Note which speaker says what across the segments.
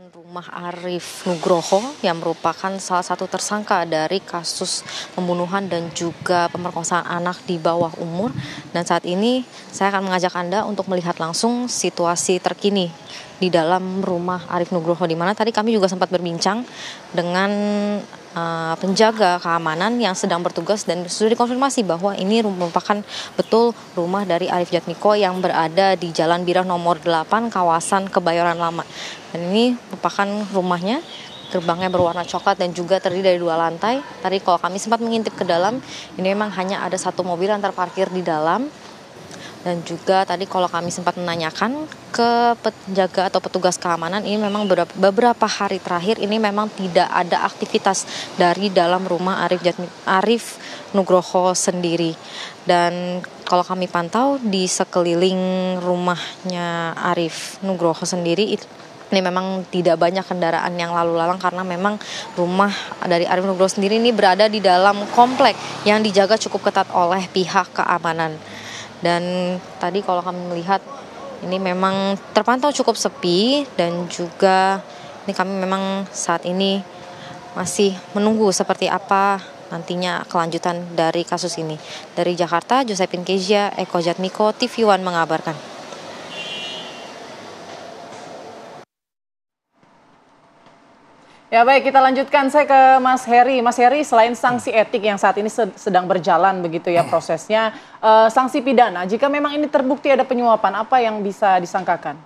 Speaker 1: Rumah Arif Nugroho yang merupakan salah satu tersangka dari kasus pembunuhan dan juga pemerkosaan anak di bawah umur. Dan saat ini saya akan mengajak Anda untuk melihat langsung situasi terkini di dalam rumah Arif Nugroho, di mana tadi kami juga sempat berbincang dengan penjaga keamanan yang sedang bertugas dan sudah dikonfirmasi bahwa ini merupakan betul rumah dari Arif Jatmiko yang berada di Jalan Birah nomor 8 kawasan Kebayoran Lama. Dan ini merupakan rumahnya, gerbangnya berwarna coklat dan juga terdiri dari 2 lantai. Tadi kalau kami sempat mengintip ke dalam, ini memang hanya ada 1 mobil yang terparkir di dalam. Dan juga tadi kalau kami sempat menanyakan ke penjaga atau petugas keamanan, ini memang beberapa hari terakhir ini memang tidak ada aktivitas dari dalam rumah Arif Nugroho sendiri. Dan kalau kami pantau di sekeliling rumahnya Arif Nugroho sendiri, ini memang tidak banyak kendaraan yang lalu lalang karena memang rumah dari Arif Nugroho sendiri ini berada di dalam komplek yang dijaga cukup ketat oleh pihak keamanan. Dan tadi kalau kami melihat ini memang terpantau cukup sepi dan juga ini kami memang saat ini masih menunggu seperti apa nantinya kelanjutan dari kasus ini. Dari Jakarta, Josephine Kezia, Eko Jatmiko, TV One mengabarkan.
Speaker 2: Ya baik, kita lanjutkan. Saya ke Mas Heri. Mas Heri, selain sanksi etik yang saat ini sedang berjalan begitu ya prosesnya, sanksi pidana, jika memang ini terbukti ada penyuapan, apa yang bisa disangkakan?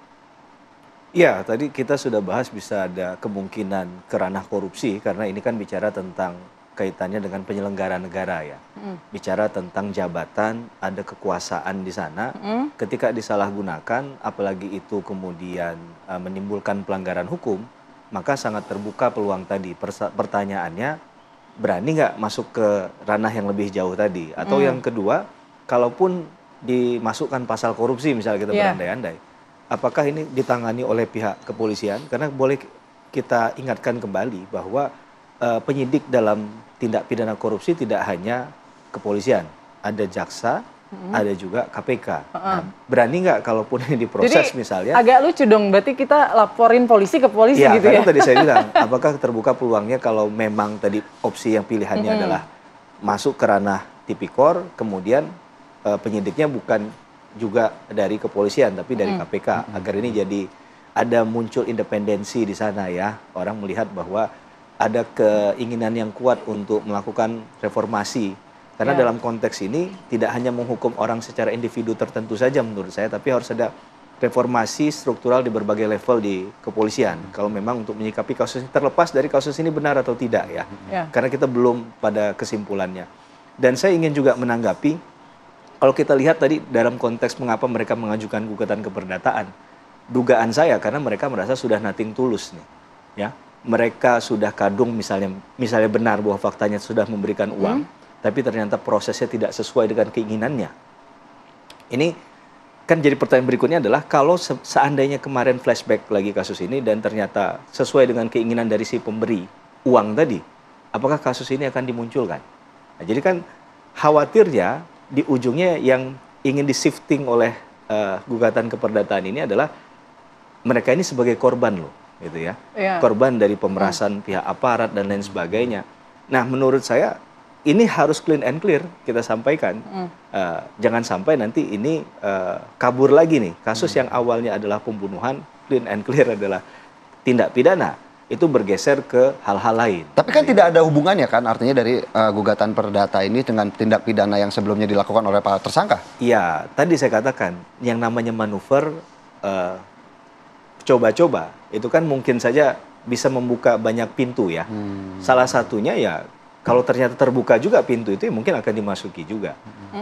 Speaker 3: Ya, tadi kita sudah bahas bisa ada kemungkinan ke ranah korupsi, karena ini kan bicara tentang kaitannya dengan penyelenggara negara ya. Bicara tentang jabatan, ada kekuasaan di sana, ketika disalahgunakan, apalagi itu kemudian menimbulkan pelanggaran hukum, maka sangat terbuka peluang tadi. Pertanyaannya, berani nggak masuk ke ranah yang lebih jauh tadi? Atau yang kedua, kalaupun dimasukkan pasal korupsi misalnya kita berandai-andai, apakah ini ditangani oleh pihak kepolisian? Karena boleh kita ingatkan kembali bahwa penyidik dalam tindak pidana korupsi tidak hanya kepolisian, ada jaksa, ada juga KPK. Nah, berani nggak kalaupun ini diproses. Jadi, misalnya?
Speaker 2: Agak lucu dong, berarti kita laporin polisi ke polisi
Speaker 3: ya,
Speaker 2: gitu ya?
Speaker 3: Tadi saya bilang, apakah terbuka peluangnya kalau memang tadi opsi yang pilihannya adalah masuk ke ranah tipikor, kemudian penyidiknya bukan juga dari kepolisian, tapi dari KPK, agar ini jadi ada muncul independensi di sana ya. Orang melihat bahwa ada keinginan yang kuat untuk melakukan reformasi. Karena dalam konteks ini tidak hanya menghukum orang secara individu tertentu saja menurut saya, tapi harus ada reformasi struktural di berbagai level di kepolisian. Kalau memang untuk menyikapi kasus ini, terlepas dari kasus ini benar atau tidak ya. Karena kita belum pada kesimpulannya. Dan saya ingin juga menanggapi, kalau kita lihat tadi dalam konteks mengapa mereka mengajukan gugatan keperdataan, dugaan saya karena mereka merasa sudah nothing tulus nih, ya. Mereka sudah kadung misalnya benar bahwa faktanya sudah memberikan uang, tapi ternyata prosesnya tidak sesuai dengan keinginannya. Ini kan jadi pertanyaan berikutnya adalah, kalau seandainya kemarin flashback lagi kasus ini dan ternyata sesuai dengan keinginan dari si pemberi uang tadi, apakah kasus ini akan dimunculkan? Nah, jadi kan khawatirnya di ujungnya yang ingin di-shifting oleh gugatan keperdataan ini adalah mereka ini sebagai korban loh, gitu ya. Korban dari pemerasan pihak aparat dan lain sebagainya. Nah, menurut saya ini harus clean and clear kita sampaikan. Jangan sampai nanti ini kabur lagi nih. Kasus yang awalnya adalah pembunuhan, clean and clear adalah tindak pidana, itu bergeser ke hal-hal lain.
Speaker 4: Tapi kan tidak ada hubungannya kan, artinya dari gugatan perdata ini dengan tindak pidana yang sebelumnya dilakukan oleh para tersangka? Iya,
Speaker 3: tadi saya katakan yang namanya manuver coba-coba itu kan mungkin saja bisa membuka banyak pintu ya. Salah satunya ya, kalau ternyata terbuka juga pintu itu, ya mungkin akan dimasuki juga.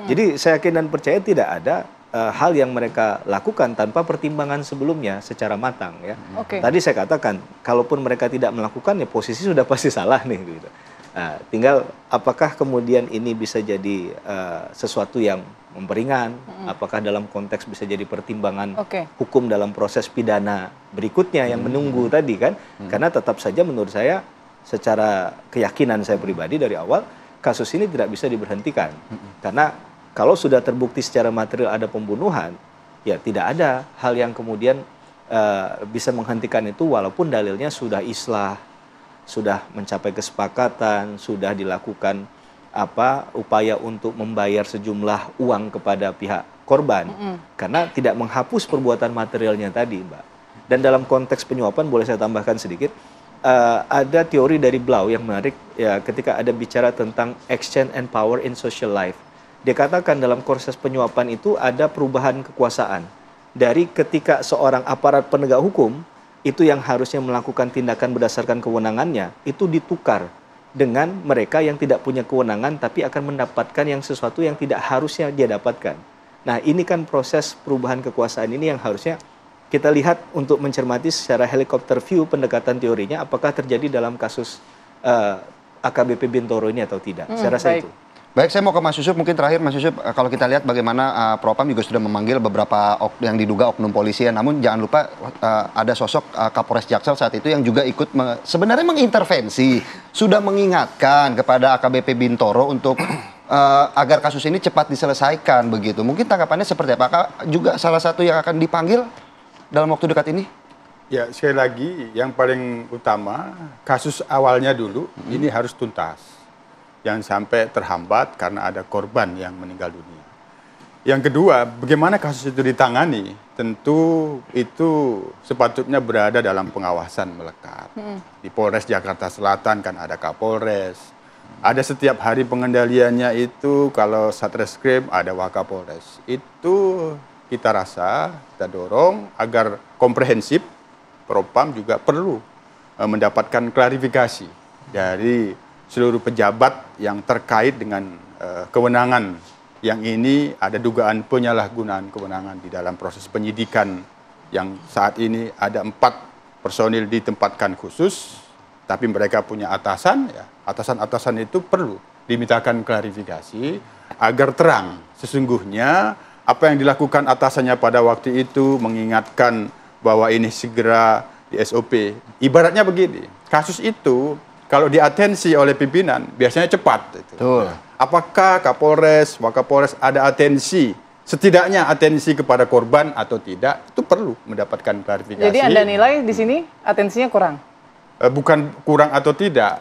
Speaker 3: Jadi saya yakin dan percaya tidak ada hal yang mereka lakukan tanpa pertimbangan sebelumnya secara matang ya. Tadi saya katakan, kalaupun mereka tidak melakukan, ya posisi sudah pasti salah nih. Gitu. Tinggal apakah kemudian ini bisa jadi sesuatu yang memperingan, apakah dalam konteks bisa jadi pertimbangan hukum dalam proses pidana berikutnya yang menunggu tadi kan. Karena tetap saja menurut saya, secara keyakinan saya pribadi dari awal, kasus ini tidak bisa diberhentikan. Karena kalau sudah terbukti secara material ada pembunuhan, ya tidak ada hal yang kemudian bisa menghentikan itu walaupun dalilnya sudah islah, sudah mencapai kesepakatan, sudah dilakukan upaya untuk membayar sejumlah uang kepada pihak korban, karena tidak menghapus perbuatan materialnya tadi, Mbak. Dan dalam konteks penyuapan boleh saya tambahkan sedikit, ada teori dari Blau yang menarik ya, ketika ada bicara tentang exchange and power in social life. Dia katakan dalam proses penyuapan itu ada perubahan kekuasaan dari ketika seorang aparat penegak hukum itu yang harusnya melakukan tindakan berdasarkan kewenangannya, itu ditukar dengan mereka yang tidak punya kewenangan tapi akan mendapatkan sesuatu yang tidak harusnya dia dapatkan. Nah, ini kan proses perubahan kekuasaan ini yang harusnya kita lihat untuk mencermati secara helikopter view pendekatan teorinya apakah terjadi dalam kasus AKBP Bintoro ini atau tidak. Saya rasa itu.
Speaker 4: Baik, saya mau ke Mas Yusuf. Mungkin terakhir, Mas Yusuf, kalau kita lihat bagaimana Propam juga sudah memanggil beberapa yang diduga oknum polisi. Namun jangan lupa ada sosok Kapolres Jaksel saat itu yang juga ikut sebenarnya mengintervensi, sudah mengingatkan kepada AKBP Bintoro untuk agar kasus ini cepat diselesaikan begitu. Mungkin tanggapannya seperti apa? Apakah juga salah satu yang akan dipanggil dalam waktu dekat ini?
Speaker 5: Ya, sekali lagi yang paling utama kasus awalnya dulu ini harus tuntas. Jangan sampai terhambat karena ada korban yang meninggal dunia. Yang kedua, bagaimana kasus itu ditangani? Tentu itu sepatutnya berada dalam pengawasan melekat. Di Polres Jakarta Selatan kan ada Kapolres. Ada setiap hari pengendaliannya itu, kalau Satreskrim ada Wakapolres. Itu kita rasa, kita dorong agar komprehensif, Propam juga perlu mendapatkan klarifikasi dari seluruh pejabat yang terkait dengan kewenangan yang ini ada dugaan penyalahgunaan kewenangan di dalam proses penyidikan yang saat ini ada 4 personil ditempatkan khusus, tapi mereka punya atasan, ya, atasan-atasan itu perlu dimintakan klarifikasi agar terang sesungguhnya apa yang dilakukan atasannya pada waktu itu, mengingatkan bahwa ini segera di SOP. Ibaratnya begini, kasus itu kalau diatensi oleh pimpinan, biasanya cepat.
Speaker 4: Betul.
Speaker 5: Apakah Kapolres, Wakapolres ada atensi, setidaknya atensi kepada korban atau tidak, itu perlu mendapatkan klarifikasi.
Speaker 2: Jadi Anda nilai di sini atensinya kurang?
Speaker 5: Bukan kurang atau tidak.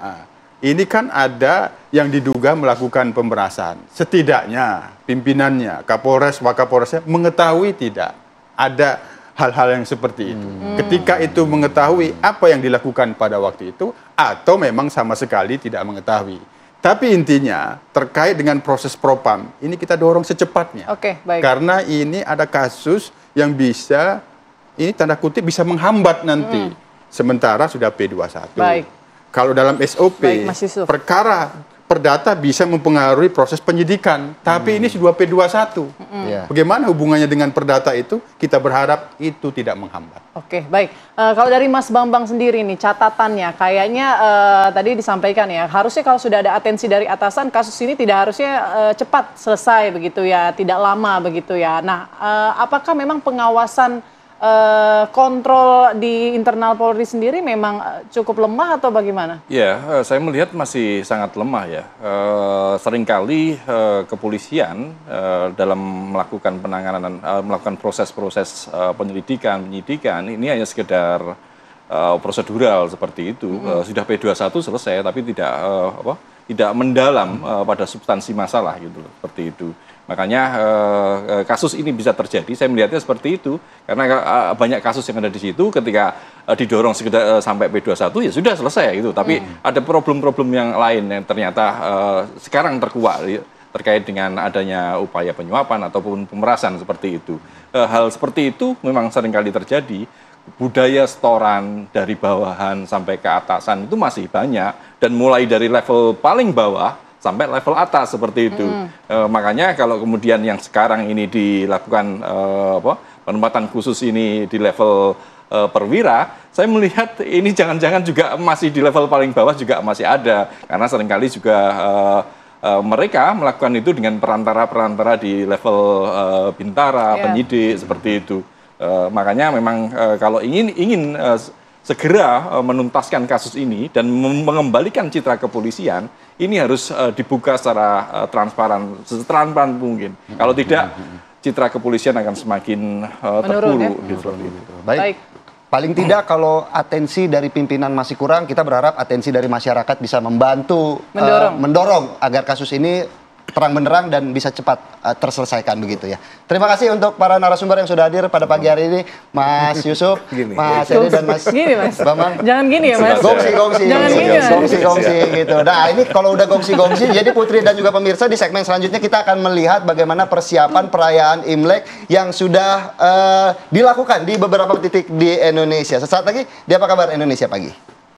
Speaker 5: Ini kan ada yang diduga melakukan pemerasan. Setidaknya pimpinannya, Kapolres, Wakapolresnya mengetahui tidak ada hal-hal yang seperti itu. Ketika itu mengetahui apa yang dilakukan pada waktu itu, atau memang sama sekali tidak mengetahui. Tapi intinya terkait dengan proses Propam, ini kita dorong secepatnya.
Speaker 2: Oke, baik.
Speaker 5: Karena ini ada kasus yang bisa, ini tanda kutip bisa menghambat nanti. Sementara sudah P21.
Speaker 2: Baik.
Speaker 5: Kalau dalam SOP,
Speaker 2: Baik, Mas Yusuf.
Speaker 5: perkara perdata bisa mempengaruhi proses penyidikan, tapi ini sudah P21. Bagaimana hubungannya dengan perdata itu? Kita berharap itu tidak menghambat.
Speaker 2: Oke, baik. Kalau dari Mas Bambang sendiri nih, catatannya kayaknya tadi disampaikan ya, harusnya kalau sudah ada atensi dari atasan, kasus ini tidak harusnya cepat selesai begitu ya, tidak lama begitu ya. Nah, apakah memang pengawasan kontrol di internal Polri sendiri memang cukup lemah atau bagaimana?
Speaker 6: Ya, saya melihat masih sangat lemah ya. Seringkali kepolisian dalam melakukan penanganan, melakukan proses-proses penyidikan ini hanya sekedar prosedural seperti itu. Sudah P21 selesai, tapi tidak mendalam pada substansi masalah gitu, seperti itu. Makanya kasus ini bisa terjadi, saya melihatnya seperti itu. Karena banyak kasus yang ada di situ, ketika didorong sekedar sampai P21, ya sudah selesai gitu. Tapi ada problem-problem yang lain yang ternyata sekarang terkuak terkait dengan adanya upaya penyuapan ataupun pemerasan seperti itu. Hal seperti itu memang seringkali terjadi. Budaya setoran dari bawahan sampai ke atasan itu masih banyak. Dan mulai dari level paling bawah sampai level atas seperti itu. Makanya kalau kemudian yang sekarang ini dilakukan penempatan khusus ini di level perwira, saya melihat ini jangan-jangan juga masih di level paling bawah juga masih ada. Karena seringkali juga mereka melakukan itu dengan perantara-perantara di level bintara, penyidik, seperti itu. Makanya memang kalau ingin segera menuntaskan kasus ini dan mengembalikan citra kepolisian, ini harus dibuka secara transparan, setransparan mungkin. Kalau tidak, citra kepolisian akan semakin terpuruk.
Speaker 2: Ya?
Speaker 4: Baik. paling tidak kalau atensi dari pimpinan masih kurang, kita berharap atensi dari masyarakat bisa membantu mendorong agar kasus ini terang benderang dan bisa cepat terselesaikan begitu ya. Terima kasih untuk para narasumber yang sudah hadir pada pagi hari ini, Mas Yusuf, Mas Edi dan Mas Bambang.
Speaker 2: Jangan gini ya Mas.
Speaker 4: Gongsi-gongsi.
Speaker 2: Jangan gini ya.
Speaker 4: Gongsi-gongsi gitu. Nah ini kalau udah gongsi-gongsi, jadi Putri dan juga pemirsa di segmen selanjutnya kita akan melihat bagaimana persiapan perayaan Imlek yang sudah dilakukan di beberapa titik di Indonesia. Sesaat lagi, di Apa Kabar Indonesia Pagi.